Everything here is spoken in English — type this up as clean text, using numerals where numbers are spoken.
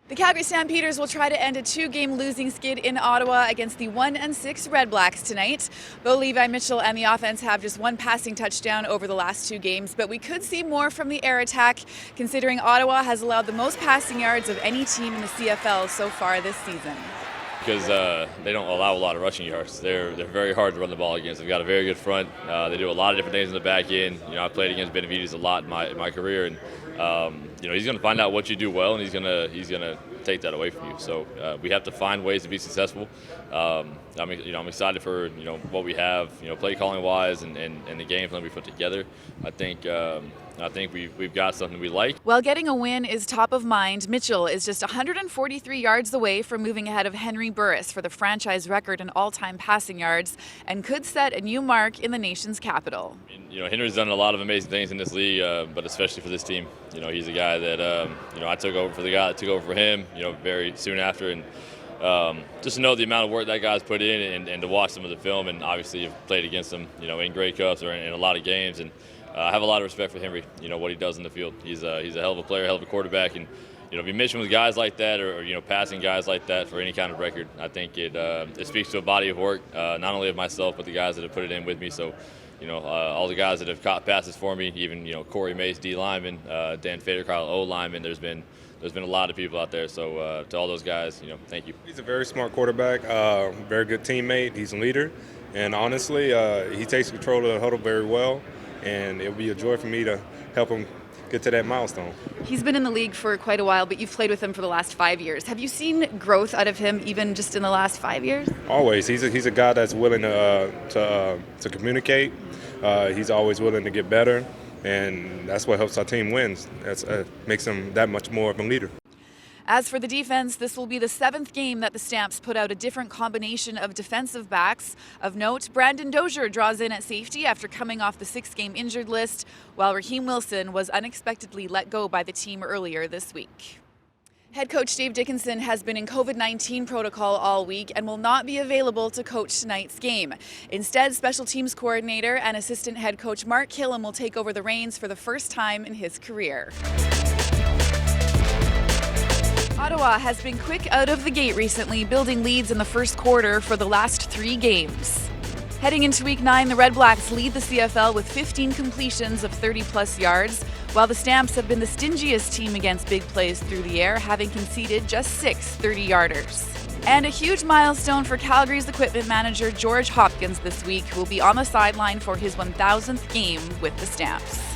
The Calgary Stampeders will try to end a two-game losing skid in Ottawa against the 1-6 Red Blacks tonight. Bo Levi Mitchell and the offense have just one passing touchdown over the last two games, but we could see more from the air attack, considering Ottawa has allowed the most passing yards of any team in the CFL so far this season. Because they don't allow a lot of rushing yards. They're very hard to run the ball against. They've got a very good front. They do a lot of different things in the back end. You know, I've played against Benavides a lot in my career, and he's going to find out what you do well, and he's going to take that away from you. So we have to find ways to be successful. I'm excited for what we have, play calling wise, and the game plan we put together. I think we've got something we like. While getting a win is top of mind, Mitchell is just 143 yards away from moving ahead of Henry Burris for the franchise record in all-time passing yards, and could set a new mark in the nation's capital. Henry's done a lot of amazing things in this league, but especially for this team. He's a guy that I took over for the guy that took over for him. Very soon after, and just to know the amount of work that guy's put in, and to watch some of the film, and obviously you've played against him, in Grey Cups or in a lot of games, and I have a lot of respect for Henry. What he does in the field. He's a hell of a player, hell of a quarterback, and be mentioned with guys like that, or passing guys like that for any kind of record. I think it speaks to a body of work, not only of myself but the guys that have put it in with me. So. All the guys that have caught passes for me, even Corey Mace, D lineman, Dan Fader, Kyle O lineman. There's been a lot of people out there. So to all those guys, thank you. He's a very smart quarterback, very good teammate. He's a leader, and honestly, he takes control of the huddle very well. And it'll be a joy for me to help him get to that milestone. He's been in the league for quite a while, but you've played with him for the last 5 years. Have you seen growth out of him even just in the last 5 years? Always. He's a guy that's willing to communicate. He's always willing to get better, and that's what helps our team win. That makes him that much more of a leader. As for the defense, this will be the 7th game that the Stamps put out a different combination of defensive backs. Of note, Brandon Dozier draws in at safety after coming off the 6-game injured list, while Raheem Wilson was unexpectedly let go by the team earlier this week. Head coach Dave Dickinson has been in COVID-19 protocol all week and will not be available to coach tonight's game. Instead, special teams coordinator and assistant head coach Mark Kilam will take over the reins for the first time in his career. Ottawa has been quick out of the gate recently, building leads in the first quarter for the last 3 games. Heading into Week 9, the Red Blacks lead the CFL with 15 completions of 30-plus yards, while the Stamps have been the stingiest team against big plays through the air, having conceded just 6 30-yarders. And a huge milestone for Calgary's equipment manager George Hopkins this week, who will be on the sideline for his 1,000th game with the Stamps.